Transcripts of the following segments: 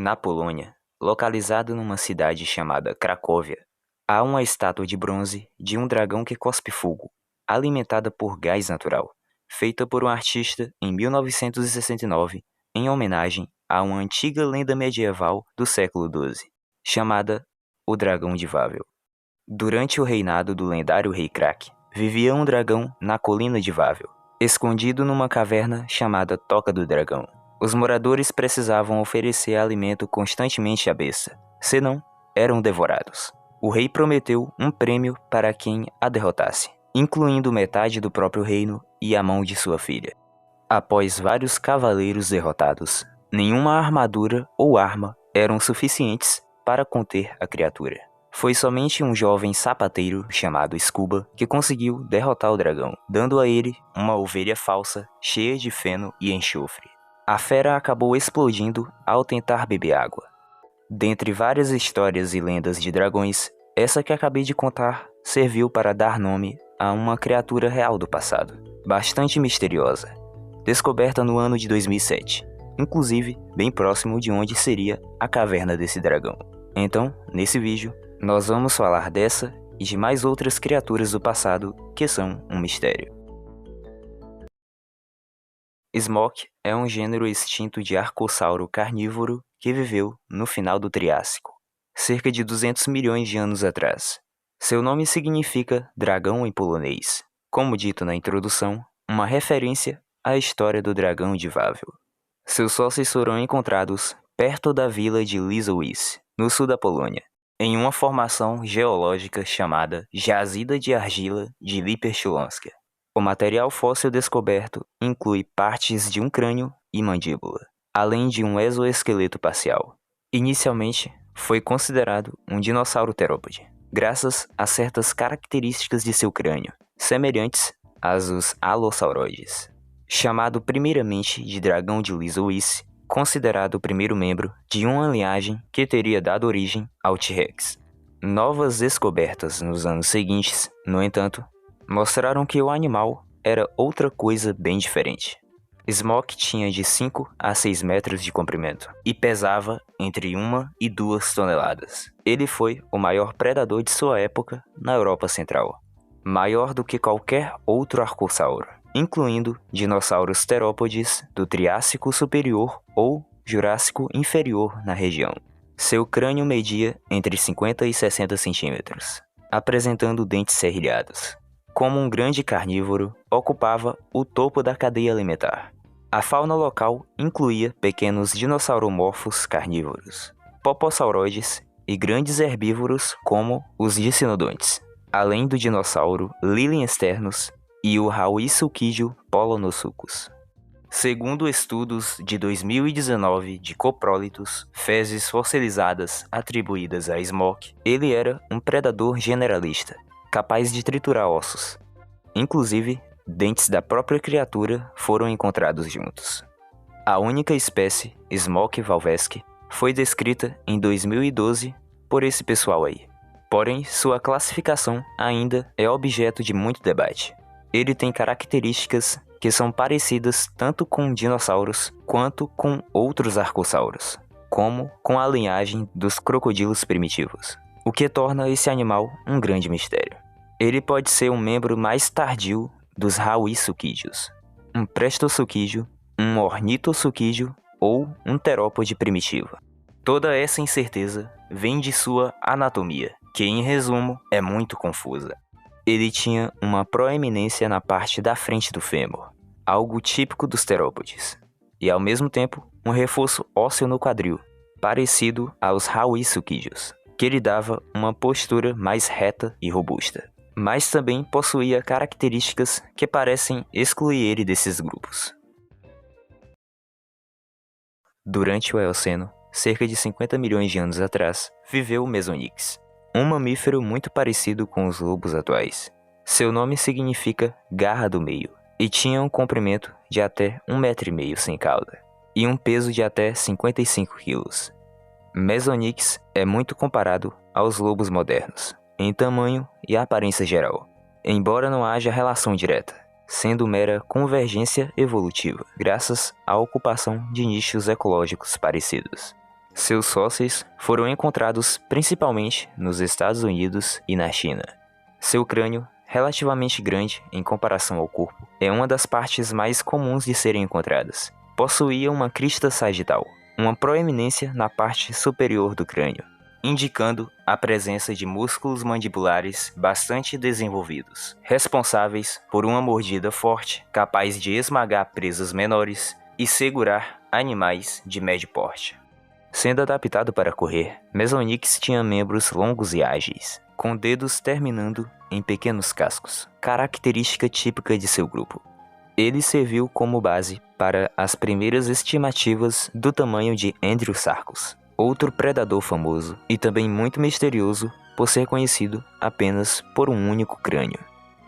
Na Polônia, localizado numa cidade chamada Cracóvia, há uma estátua de bronze de um dragão que cospe fogo, alimentada por gás natural, feita por um artista em 1969 em homenagem a uma antiga lenda medieval do século XII, chamada o Dragão de Wawel. Durante o reinado do lendário rei Krak, vivia um dragão na colina de Wawel, escondido numa caverna chamada Toca do Dragão. Os moradores precisavam oferecer alimento constantemente à besta, senão eram devorados. O rei prometeu um prêmio para quem a derrotasse, incluindo metade do próprio reino e a mão de sua filha. Após vários cavaleiros derrotados, nenhuma armadura ou arma eram suficientes para conter a criatura. Foi somente um jovem sapateiro chamado Scuba que conseguiu derrotar o dragão, dando a ele uma ovelha falsa cheia de feno e enxofre. A fera acabou explodindo ao tentar beber água. Dentre várias histórias e lendas de dragões, essa que acabei de contar serviu para dar nome a uma criatura real do passado, bastante misteriosa, descoberta no ano de 2007, inclusive bem próximo de onde seria a caverna desse dragão. Então, nesse vídeo, nós vamos falar dessa e de mais outras criaturas do passado que são um mistério. Smoke é um gênero extinto de arcossauro carnívoro que viveu no final do Triássico, cerca de 200 milhões de anos atrás. Seu nome significa dragão em polonês, como dito na introdução, uma referência à história do dragão de Wawel. Seus fósseis foram encontrados perto da vila de Lisowice, no sul da Polônia, em uma formação geológica chamada Jazida de Argila de Liperszoląska. O material fóssil descoberto inclui partes de um crânio e mandíbula, além de um exoesqueleto parcial. Inicialmente, foi considerado um dinossauro terópode, graças a certas características de seu crânio, semelhantes às dos alossauroides. Chamado primeiramente de dragão de Lisowice, considerado o primeiro membro de uma linhagem que teria dado origem ao T-Rex. Novas descobertas nos anos seguintes, no entanto, mostraram que o animal era outra coisa bem diferente. Smoke tinha de 5 a 6 metros de comprimento e pesava entre 1 e 2 toneladas. Ele foi o maior predador de sua época na Europa Central, maior do que qualquer outro arcossauro, incluindo dinossauros terópodes do Triássico Superior ou Jurássico Inferior na região. Seu crânio media entre 50 e 60 centímetros, apresentando dentes serrilhados. Como um grande carnívoro, ocupava o topo da cadeia alimentar. A fauna local incluía pequenos dinossauromorfos carnívoros, popossauroides e grandes herbívoros como os dicinodontes, além do dinossauro Liliensternus e o Rauisuchídeo polonosuchus. Segundo estudos de 2019 de coprólitos, fezes fossilizadas atribuídas a Smoke, ele era um predador generalista, capaz de triturar ossos. Inclusive, dentes da própria criatura foram encontrados juntos. A única espécie, Smoke valvesque, foi descrita em 2012 por esse pessoal aí. Porém, sua classificação ainda é objeto de muito debate. Ele tem características que são parecidas tanto com dinossauros quanto com outros arcossauros, como com a linhagem dos crocodilos primitivos, o que torna esse animal um grande mistério. Ele pode ser um membro mais tardio dos Rauisuchídeos, um Prestosuchídeo, um Ornithosuchídeo ou um terópode primitivo. Toda essa incerteza vem de sua anatomia, que em resumo é muito confusa. Ele tinha uma proeminência na parte da frente do fêmur, algo típico dos terópodes, e ao mesmo tempo um reforço ósseo no quadril, parecido aos Rauisuchídeos, que lhe dava uma postura mais reta e robusta, mas também possuía características que parecem excluir ele desses grupos. Durante o Eoceno, cerca de 50 milhões de anos atrás, viveu o Mesonyx, um mamífero muito parecido com os lobos atuais. Seu nome significa garra do meio, e tinha um comprimento de até 1,5 metros sem cauda, e um peso de até 55 quilos. Mesonyx é muito comparado aos lobos modernos, em tamanho e aparência geral, embora não haja relação direta, sendo mera convergência evolutiva, graças à ocupação de nichos ecológicos parecidos. Seus fósseis foram encontrados principalmente nos Estados Unidos e na China. Seu crânio, relativamente grande em comparação ao corpo, é uma das partes mais comuns de serem encontradas. Possuía uma crista sagital, uma proeminência na parte superior do crânio, indicando a presença de músculos mandibulares bastante desenvolvidos, responsáveis por uma mordida forte, capaz de esmagar presas menores e segurar animais de médio porte. Sendo adaptado para correr, Mesonyx tinha membros longos e ágeis, com dedos terminando em pequenos cascos, característica típica de seu grupo. Ele serviu como base para as primeiras estimativas do tamanho de Andrewsarchus, outro predador famoso e também muito misterioso por ser conhecido apenas por um único crânio.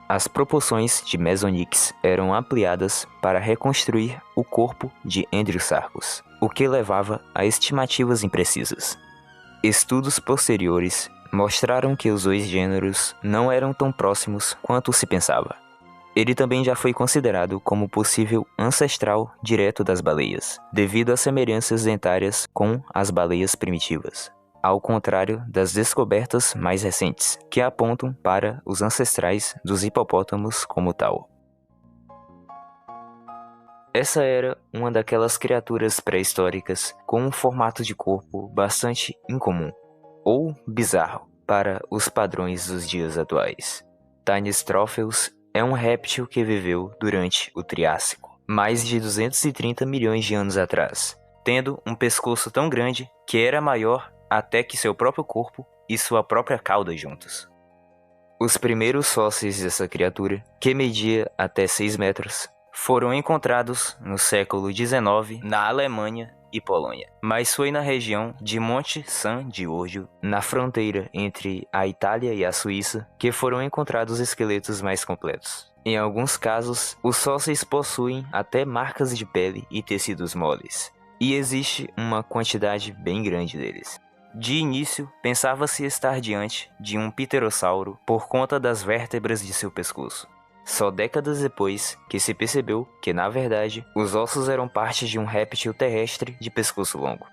As proporções de Mesonyx eram ampliadas para reconstruir o corpo de Andrewsarchus, o que levava a estimativas imprecisas. Estudos posteriores mostraram que os dois gêneros não eram tão próximos quanto se pensava. Ele também já foi considerado como possível ancestral direto das baleias, devido às semelhanças dentárias com as baleias primitivas, ao contrário das descobertas mais recentes, que apontam para os ancestrais dos hipopótamos como tal. Essa era uma daquelas criaturas pré-históricas com um formato de corpo bastante incomum, ou bizarro, para os padrões dos dias atuais. Tanystropheus é um réptil que viveu durante o Triássico, mais de 230 milhões de anos atrás, tendo um pescoço tão grande que era maior até que seu próprio corpo e sua própria cauda juntos. Os primeiros fósseis dessa criatura, que media até 6 metros, foram encontrados no século XIX na Alemanha e Polônia, mas foi na região de Monte San Giorgio, na fronteira entre a Itália e a Suíça, que foram encontrados esqueletos mais completos. Em alguns casos, os fósseis possuem até marcas de pele e tecidos moles, e existe uma quantidade bem grande deles. De início, pensava-se estar diante de um pterossauro por conta das vértebras de seu pescoço. Só décadas depois que se percebeu que, na verdade, os ossos eram parte de um réptil terrestre de pescoço longo.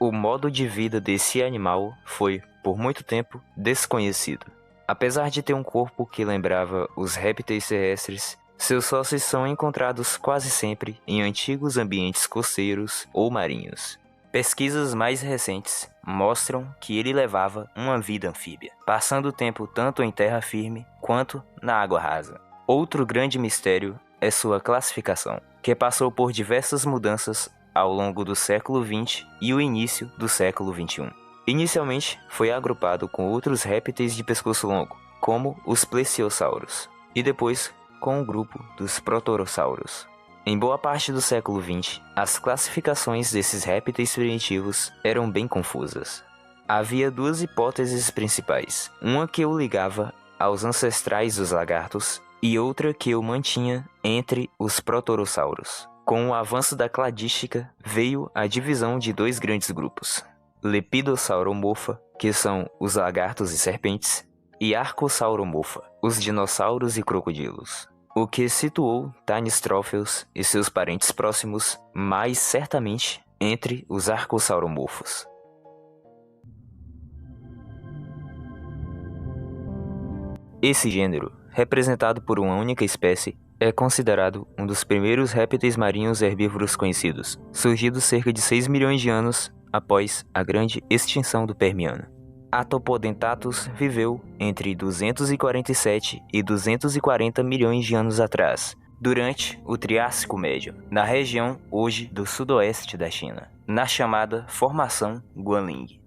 O modo de vida desse animal foi, por muito tempo, desconhecido. Apesar de ter um corpo que lembrava os répteis terrestres, seus fósseis são encontrados quase sempre em antigos ambientes costeiros ou marinhos. Pesquisas mais recentes mostram que ele levava uma vida anfíbia, passando o tempo tanto em terra firme quanto na água rasa. Outro grande mistério é sua classificação, que passou por diversas mudanças ao longo do século XX e o início do século XXI. Inicialmente, foi agrupado com outros répteis de pescoço longo, como os plesiosauros, e depois com o grupo dos protorossauros. Em boa parte do século XX, as classificações desses répteis primitivos eram bem confusas. Havia duas hipóteses principais, uma que o ligava aos ancestrais dos lagartos e outra que o mantinha entre os protorossauros. Com o avanço da cladística, veio a divisão de dois grandes grupos, Lepidossauromorpha, que são os lagartos e serpentes, e Archosauromorpha, os dinossauros e crocodilos, o que situou Tanystropheus e seus parentes próximos mais certamente entre os Archosauromorphos. Esse gênero, representado por uma única espécie, é considerado um dos primeiros répteis marinhos herbívoros conhecidos, surgido cerca de 6 milhões de anos após a grande extinção do Permiano. Atopodentatus viveu entre 247 e 240 milhões de anos atrás, durante o Triássico Médio, na região hoje do sudoeste da China, na chamada Formação Guanling.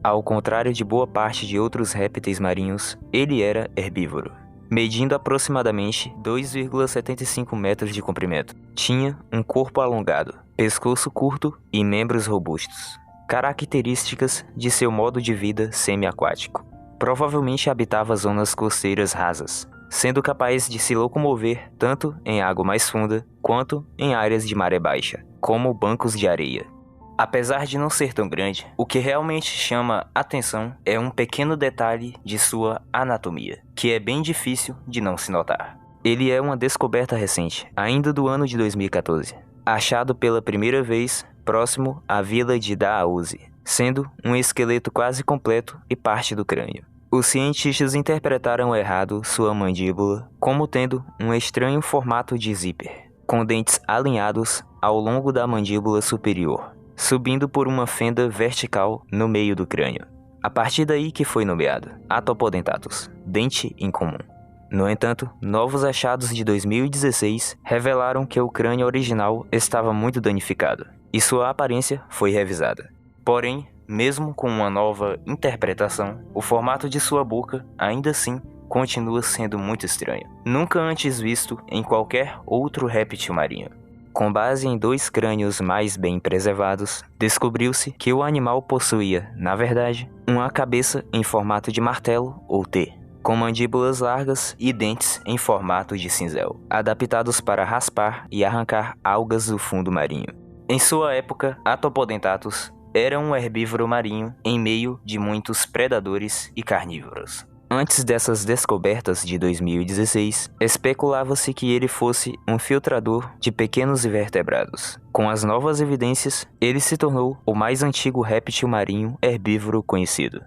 Ao contrário de boa parte de outros répteis marinhos, ele era herbívoro, medindo aproximadamente 2,75 metros de comprimento. Tinha um corpo alongado, pescoço curto e membros robustos, características de seu modo de vida semi-aquático. Provavelmente habitava zonas costeiras rasas, sendo capaz de se locomover tanto em água mais funda quanto em áreas de maré baixa, como bancos de areia. Apesar de não ser tão grande, o que realmente chama atenção é um pequeno detalhe de sua anatomia, que é bem difícil de não se notar. Ele é uma descoberta recente, ainda do ano de 2014, achado pela primeira vez próximo à vila de Daauzi, sendo um esqueleto quase completo e parte do crânio. Os cientistas interpretaram errado sua mandíbula como tendo um estranho formato de zíper, com dentes alinhados ao longo da mandíbula superior, subindo por uma fenda vertical no meio do crânio. A partir daí que foi nomeado Atopodentatus, dente incomum. No entanto, novos achados de 2016 revelaram que o crânio original estava muito danificado, e sua aparência foi revisada. Porém, mesmo com uma nova interpretação, o formato de sua boca ainda assim continua sendo muito estranho, nunca antes visto em qualquer outro réptil marinho. Com base em 2 crânios mais bem preservados, descobriu-se que o animal possuía, na verdade, uma cabeça em formato de martelo ou T, com mandíbulas largas e dentes em formato de cinzel, adaptados para raspar e arrancar algas do fundo marinho. Em sua época, Atopodentatus era um herbívoro marinho em meio de muitos predadores e carnívoros. Antes dessas descobertas de 2016, especulava-se que ele fosse um filtrador de pequenos invertebrados. Com as novas evidências, ele se tornou o mais antigo réptil marinho herbívoro conhecido.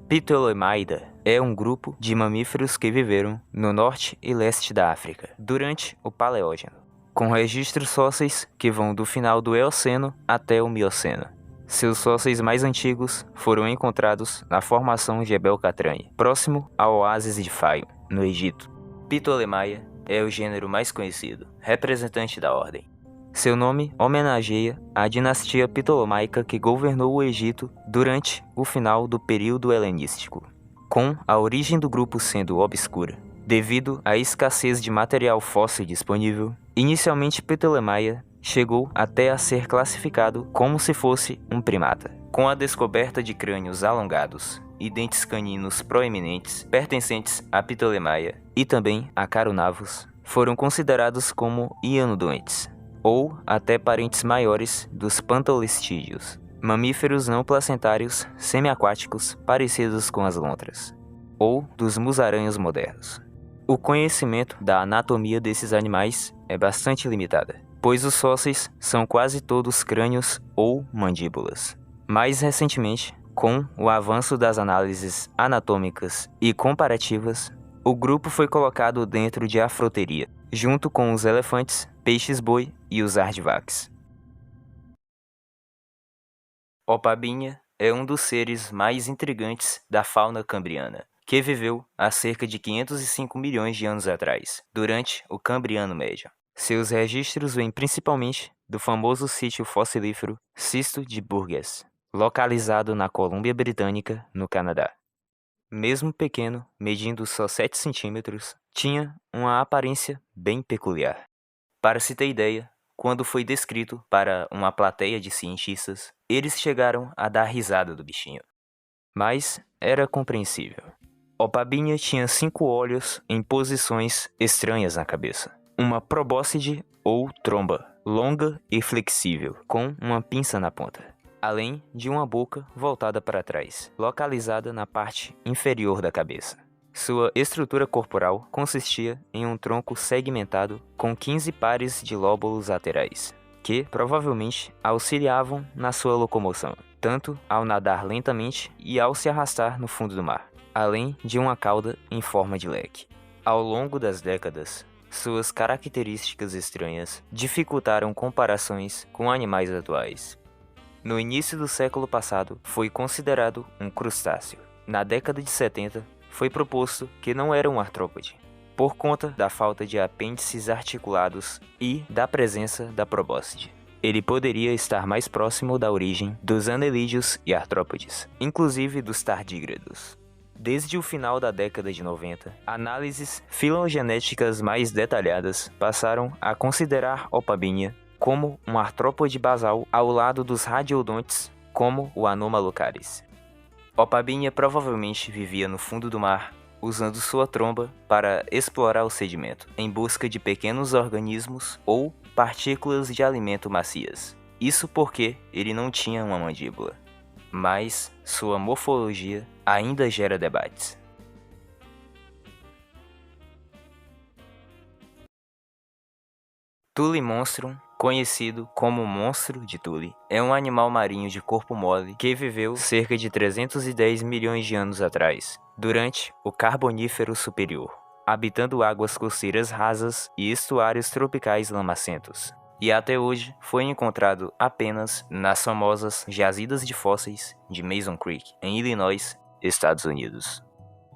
Ptolemaida é um grupo de mamíferos que viveram no norte e leste da África durante o Paleógeno, com registros fósseis que vão do final do Eoceno até o Mioceno. Seus fósseis mais antigos foram encontrados na formação Jebel Catrine, próximo ao oásis de Fayum, no Egito. Ptolemaia é o gênero mais conhecido, representante da ordem. Seu nome homenageia a dinastia ptolomaica que governou o Egito durante o final do período helenístico, com a origem do grupo sendo obscura. Devido à escassez de material fóssil disponível, inicialmente Ptolemaia chegou até a ser classificado como se fosse um primata. Com a descoberta de crânios alongados e dentes caninos proeminentes pertencentes a Ptolemaia e também a Carunavos, foram considerados como hianodontes, ou até parentes maiores dos pantolestídeos, mamíferos não placentários semiaquáticos parecidos com as lontras, ou dos musaranhos modernos. O conhecimento da anatomia desses animais é bastante limitada, pois os fósseis são quase todos crânios ou mandíbulas. Mais recentemente, com o avanço das análises anatômicas e comparativas, o grupo foi colocado dentro de afroteria, junto com os elefantes, peixes-boi e os aardvarks. Opabinha é um dos seres mais intrigantes da fauna cambriana, que viveu há cerca de 505 milhões de anos atrás, durante o Cambriano Médio. Seus registros vêm principalmente do famoso sítio fossilífero Cisto de Burgess, localizado na Colômbia Britânica, no Canadá. Mesmo pequeno, medindo só 7 centímetros, tinha uma aparência bem peculiar. Para se ter ideia, quando foi descrito para uma plateia de cientistas, eles chegaram a dar risada do bichinho. Mas era compreensível. Opabinha tinha 5 olhos em posições estranhas na cabeça. Uma probóscide ou tromba, longa e flexível, com uma pinça na ponta, além de uma boca voltada para trás, localizada na parte inferior da cabeça. Sua estrutura corporal consistia em um tronco segmentado com 15 pares de lóbulos laterais, que provavelmente auxiliavam na sua locomoção, tanto ao nadar lentamente e ao se arrastar no fundo do mar, além de uma cauda em forma de leque. Ao longo das décadas, suas características estranhas dificultaram comparações com animais atuais. No início do século passado, foi considerado um crustáceo. Na década de 70, foi proposto que não era um artrópode, por conta da falta de apêndices articulados e da presença da probóscide. Ele poderia estar mais próximo da origem dos anelídeos e artrópodes, inclusive dos tardígrados. Desde o final da década de 90, análises filogenéticas mais detalhadas passaram a considerar Opabinha como um artrópode basal ao lado dos radiodontes, como o Anomalocaris. Opabinha provavelmente vivia no fundo do mar, usando sua tromba para explorar o sedimento, em busca de pequenos organismos ou partículas de alimento macias. Isso porque ele não tinha uma mandíbula. Mas sua morfologia ainda gera debates. Tule monstrum conhecido como monstro de Thule. É um animal marinho de corpo mole que viveu cerca de 310 milhões de anos atrás, durante o Carbonífero Superior, habitando águas costeiras rasas e estuários tropicais lamacentos. E até hoje foi encontrado apenas nas famosas jazidas de fósseis de Mason Creek, em Illinois, Estados Unidos.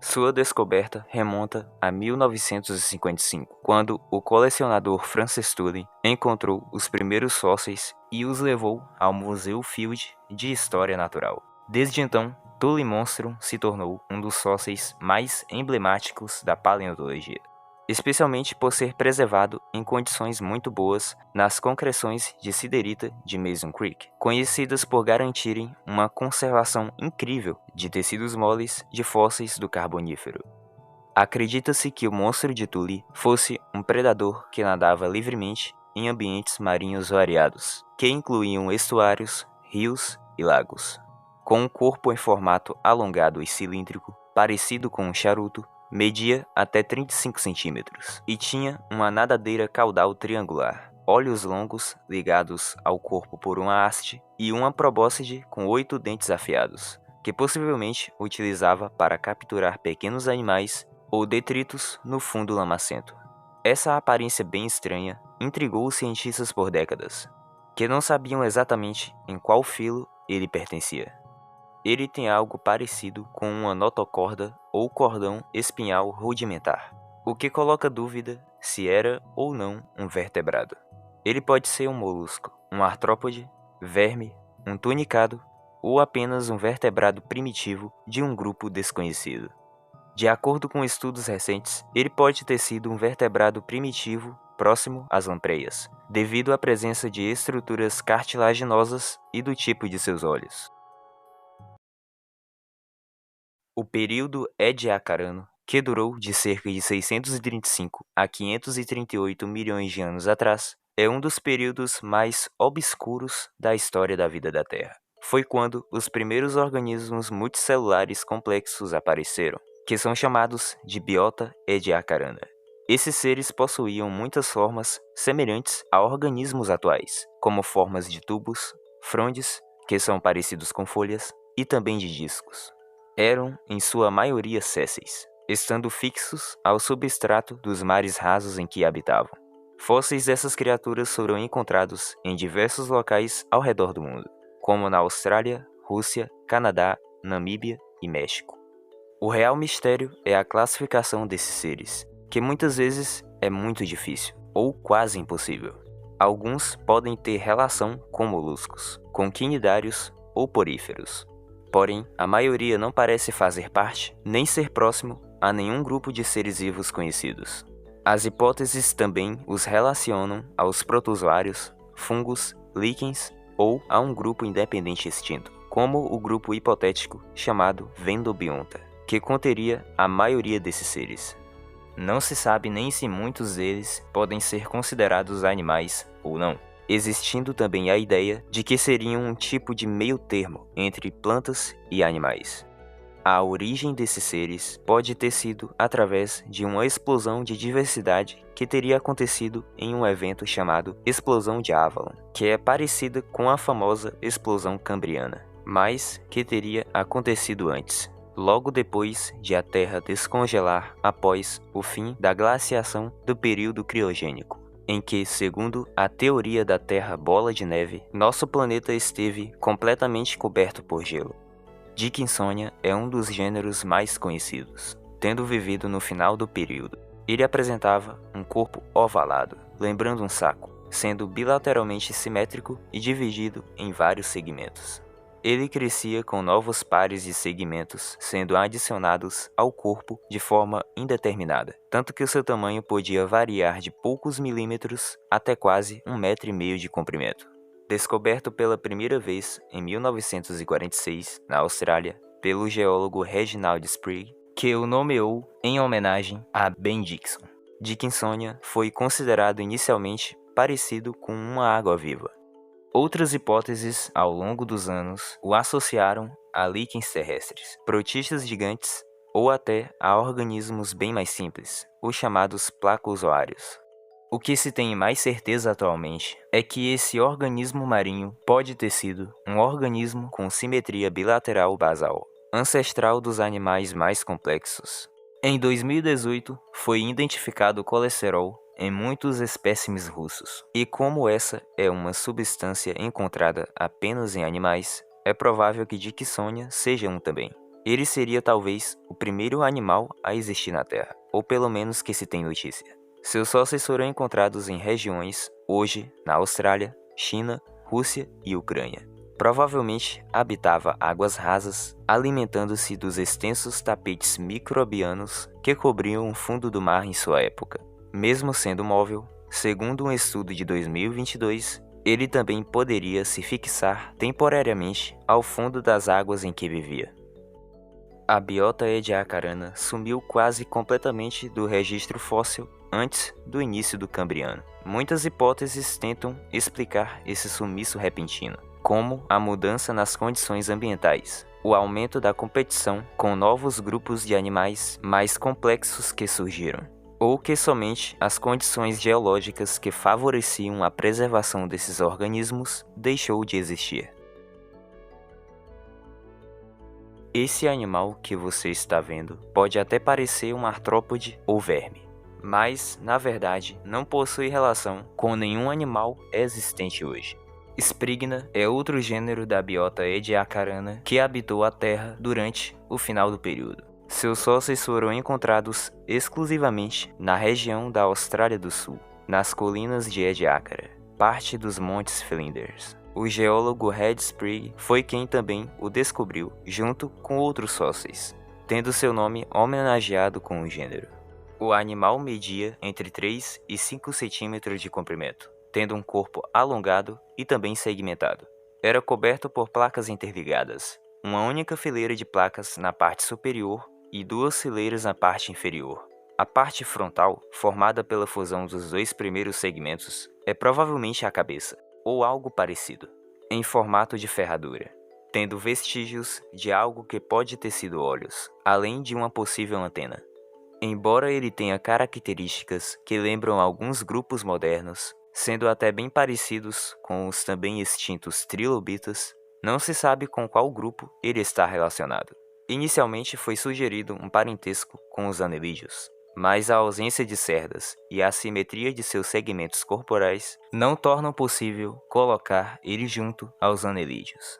Sua descoberta remonta a 1955, quando o colecionador Francis Thule encontrou os primeiros fósseis e os levou ao Museu Field de História Natural. Desde então, Thule Monstrum se tornou um dos fósseis mais emblemáticos da paleontologia, especialmente por ser preservado em condições muito boas nas concreções de siderita de Mason Creek, conhecidas por garantirem uma conservação incrível de tecidos moles de fósseis do Carbonífero. Acredita-se que o monstro de Thule fosse um predador que nadava livremente em ambientes marinhos variados, que incluíam estuários, rios e lagos. Com um corpo em formato alongado e cilíndrico, parecido com um charuto, media até 35 centímetros e tinha uma nadadeira caudal triangular, olhos longos ligados ao corpo por uma haste e uma probóscide com 8 dentes afiados, que possivelmente utilizava para capturar pequenos animais ou detritos no fundo lamacento. Essa aparência bem estranha intrigou os cientistas por décadas, que não sabiam exatamente em qual filo ele pertencia. Ele tem algo parecido com uma notocorda ou cordão espinhal rudimentar, o que coloca dúvida se era ou não um vertebrado. Ele pode ser um molusco, um artrópode, verme, um tunicado ou apenas um vertebrado primitivo de um grupo desconhecido. De acordo com estudos recentes, ele pode ter sido um vertebrado primitivo próximo às lampreyas, devido à presença de estruturas cartilaginosas e do tipo de seus olhos. O período Ediacarano, que durou de cerca de 635 a 538 milhões de anos atrás, é um dos períodos mais obscuros da história da vida da Terra. Foi quando os primeiros organismos multicelulares complexos apareceram, que são chamados de Biota Ediacarana. Esses seres possuíam muitas formas semelhantes a organismos atuais, como formas de tubos, frondes, que são parecidos com folhas, e também de discos. Eram, em sua maioria, sésseis, estando fixos ao substrato dos mares rasos em que habitavam. Fósseis dessas criaturas foram encontrados em diversos locais ao redor do mundo, como na Austrália, Rússia, Canadá, Namíbia e México. O real mistério é a classificação desses seres, que muitas vezes é muito difícil, ou quase impossível. Alguns podem ter relação com moluscos, com quinidários ou poríferos. Porém, a maioria não parece fazer parte, nem ser próximo a nenhum grupo de seres vivos conhecidos. As hipóteses também os relacionam aos protozoários, fungos, líquens ou a um grupo independente extinto, como o grupo hipotético chamado Vendobionta, que conteria a maioria desses seres. Não se sabe nem se muitos deles podem ser considerados animais ou não, existindo também a ideia de que seriam um tipo de meio termo entre plantas e animais. A origem desses seres pode ter sido através de uma explosão de diversidade que teria acontecido em um evento chamado Explosão de Avalon, que é parecida com a famosa Explosão Cambriana, mas que teria acontecido antes, logo depois de a Terra descongelar após o fim da glaciação do período criogênico, em que, segundo a teoria da Terra Bola de Neve, nosso planeta esteve completamente coberto por gelo. Dickinsonia é um dos gêneros mais conhecidos, tendo vivido no final do período. Ele apresentava um corpo ovalado, lembrando um saco, sendo bilateralmente simétrico e dividido em vários segmentos. Ele crescia com novos pares de segmentos sendo adicionados ao corpo de forma indeterminada, tanto que o seu tamanho podia variar de poucos milímetros até quase 1,5 metro de comprimento. Descoberto pela primeira vez em 1946 na Austrália pelo geólogo Reginald Sprigg, que o nomeou em homenagem a Ben Dixon. Dickinsonia foi considerado inicialmente parecido com uma água-viva. Outras hipóteses, ao longo dos anos, o associaram a líquens terrestres, protistas gigantes ou até a organismos bem mais simples, os chamados placozoários. O que se tem mais certeza atualmente é que esse organismo marinho pode ter sido um organismo com simetria bilateral basal, ancestral dos animais mais complexos. Em 2018, foi identificado colesterol em muitos espécimes russos, e como essa é uma substância encontrada apenas em animais, é provável que Dickinsonia seja um também. Ele seria talvez o primeiro animal a existir na Terra, ou pelo menos que se tem notícia. Seus fósseis foram encontrados em regiões, hoje, na Austrália, China, Rússia e Ucrânia. Provavelmente habitava águas rasas, alimentando-se dos extensos tapetes microbianos que cobriam o fundo do mar em sua época. Mesmo sendo móvel, segundo um estudo de 2022, ele também poderia se fixar temporariamente ao fundo das águas em que vivia. A biota ediacarana sumiu quase completamente do registro fóssil antes do início do Cambriano. Muitas hipóteses tentam explicar esse sumiço repentino, como a mudança nas condições ambientais, o aumento da competição com novos grupos de animais mais complexos que surgiram, ou que somente as condições geológicas que favoreciam a preservação desses organismos deixou de existir. Esse animal que você está vendo pode até parecer um artrópode ou verme, mas, na verdade, não possui relação com nenhum animal existente hoje. Sphygna é outro gênero da biota ediacarana que habitou a Terra durante o final do período. Seus fósseis foram encontrados exclusivamente na região da Austrália do Sul, nas colinas de Ediacara, parte dos Montes Flinders. O geólogo Red Sprigg foi quem também o descobriu, junto com outros fósseis, tendo seu nome homenageado com o gênero. O animal media entre 3 e 5 centímetros de comprimento, tendo um corpo alongado e também segmentado. Era coberto por placas interligadas, uma única fileira de placas na parte superior e 2 fileiras na parte inferior. A parte frontal, formada pela fusão dos 2 primeiros segmentos, é provavelmente a cabeça, ou algo parecido, em formato de ferradura, tendo vestígios de algo que pode ter sido olhos, além de uma possível antena. Embora ele tenha características que lembram alguns grupos modernos, sendo até bem parecidos com os também extintos trilobitas, não se sabe com qual grupo ele está relacionado. Inicialmente foi sugerido um parentesco com os anelídeos, mas a ausência de cerdas e a assimetria de seus segmentos corporais não tornam possível colocar ele junto aos anelídeos.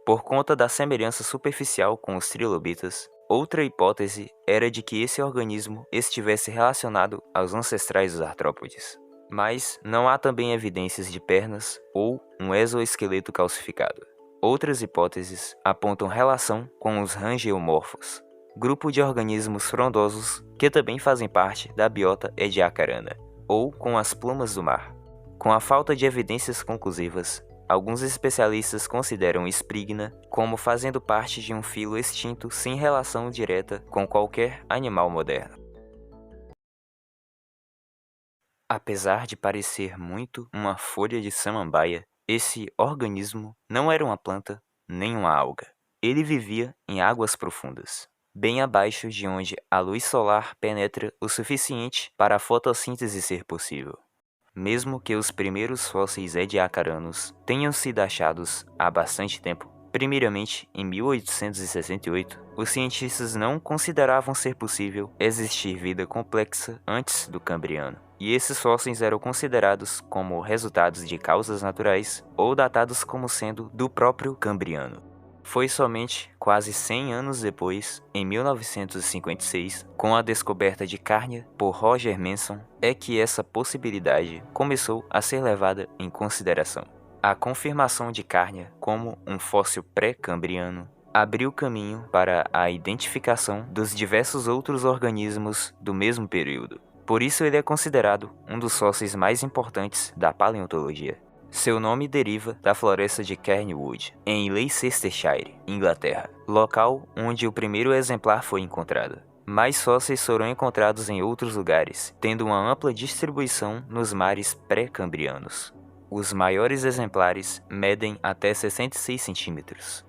Por conta da semelhança superficial com os trilobitas, outra hipótese era de que esse organismo estivesse relacionado aos ancestrais dos artrópodes. Mas não há também evidências de pernas ou um exoesqueleto calcificado. Outras hipóteses apontam relação com os rangeomorfos, grupo de organismos frondosos que também fazem parte da biota ediacarana, ou com as plumas do mar. Com a falta de evidências conclusivas, alguns especialistas consideram Sphygna como fazendo parte de um filo extinto sem relação direta com qualquer animal moderno. Apesar de parecer muito uma folha de samambaia, esse organismo não era uma planta nem uma alga. Ele vivia em águas profundas, bem abaixo de onde a luz solar penetra o suficiente para a fotossíntese ser possível. Mesmo que os primeiros fósseis ediacaranos tenham sido achados há bastante tempo, primeiramente em 1868, os cientistas não consideravam ser possível existir vida complexa antes do Cambriano, e esses fósseis eram considerados como resultados de causas naturais ou datados como sendo do próprio Cambriano. Foi somente quase 100 anos depois, em 1956, com a descoberta de Cárnia por Roger Manson, é que essa possibilidade começou a ser levada em consideração. A confirmação de Cárnia como um fóssil pré-cambriano abriu caminho para a identificação dos diversos outros organismos do mesmo período. Por isso ele é considerado um dos fósseis mais importantes da paleontologia. Seu nome deriva da floresta de Cairnwood, em Leicestershire, Inglaterra, local onde o primeiro exemplar foi encontrado. Mais fósseis foram encontrados em outros lugares, tendo uma ampla distribuição nos mares pré-cambrianos. Os maiores exemplares medem até 66 centímetros.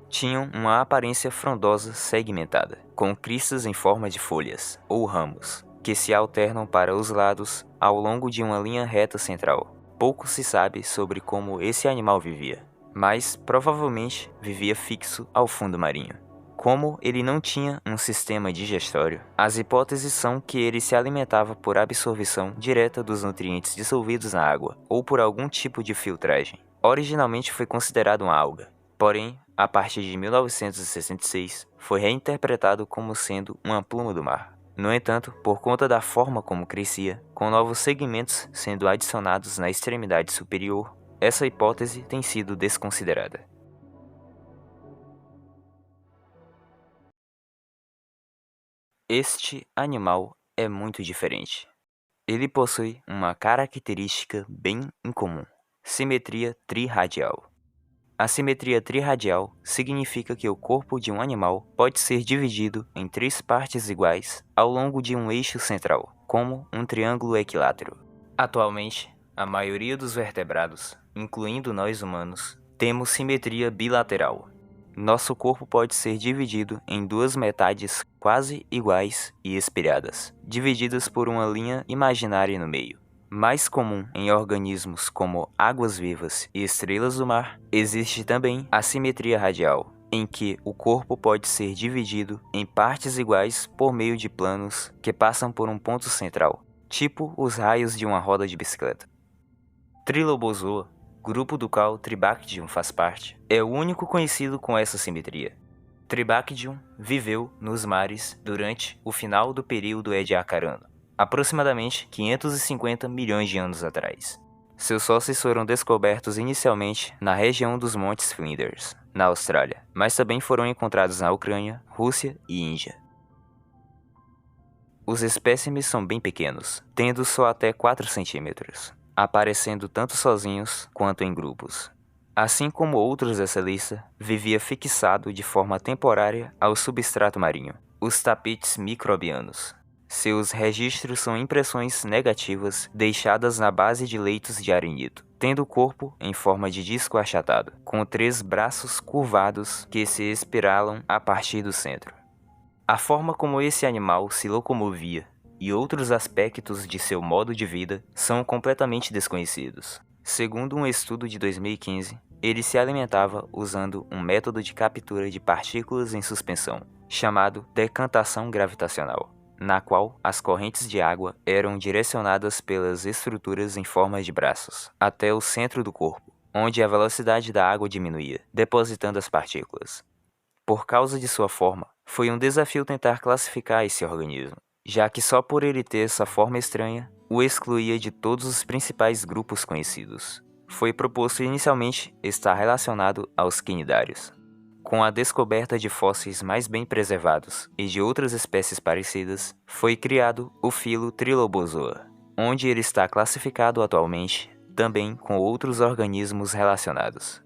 Tinham uma aparência frondosa segmentada, com cristas em forma de folhas, ou ramos, que se alternam para os lados ao longo de uma linha reta central. Pouco se sabe sobre como esse animal vivia, mas provavelmente vivia fixo ao fundo marinho. Como ele não tinha um sistema digestório, as hipóteses são que ele se alimentava por absorção direta dos nutrientes dissolvidos na água ou por algum tipo de filtragem. Originalmente foi considerado uma alga, porém, a partir de 1966, foi reinterpretado como sendo uma pluma do mar. No entanto, por conta da forma como crescia, com novos segmentos sendo adicionados na extremidade superior, essa hipótese tem sido desconsiderada. Este animal é muito diferente. Ele possui uma característica bem incomum: simetria triradial. A simetria triradial significa que o corpo de um animal pode ser dividido em 3 partes iguais ao longo de um eixo central, como um triângulo equilátero. Atualmente, a maioria dos vertebrados, incluindo nós humanos, temos simetria bilateral. Nosso corpo pode ser dividido em 2 metades quase iguais e espelhadas, divididas por uma linha imaginária no meio. Mais comum em organismos como águas-vivas e estrelas do mar, existe também a simetria radial, em que o corpo pode ser dividido em partes iguais por meio de planos que passam por um ponto central, tipo os raios de uma roda de bicicleta. Trilobozoa, grupo do qual Tribacdium faz parte, é o único conhecido com essa simetria. Tribacdium viveu nos mares durante o final do período Ediacarano, aproximadamente 550 milhões de anos atrás. Seus fósseis foram descobertos inicialmente na região dos Montes Flinders, na Austrália, mas também foram encontrados na Ucrânia, Rússia e Índia. Os espécimes são bem pequenos, tendo só até 4 centímetros, aparecendo tanto sozinhos quanto em grupos. Assim como outros dessa lista, vivia fixado de forma temporária ao substrato marinho, os tapetes microbianos. Seus registros são impressões negativas deixadas na base de leitos de arenito, tendo o corpo em forma de disco achatado, com 3 braços curvados que se espiralam a partir do centro. A forma como esse animal se locomovia e outros aspectos de seu modo de vida são completamente desconhecidos. Segundo um estudo de 2015, ele se alimentava usando um método de captura de partículas em suspensão, chamado decantação gravitacional, na qual as correntes de água eram direcionadas pelas estruturas em forma de braços até o centro do corpo, onde a velocidade da água diminuía, depositando as partículas. Por causa de sua forma, foi um desafio tentar classificar esse organismo, já que só por ele ter essa forma estranha, o excluía de todos os principais grupos conhecidos. Foi proposto inicialmente estar relacionado aos quinidários. Com a descoberta de fósseis mais bem preservados e de outras espécies parecidas, foi criado o filo Trilobozoa, onde ele está classificado atualmente, também com outros organismos relacionados.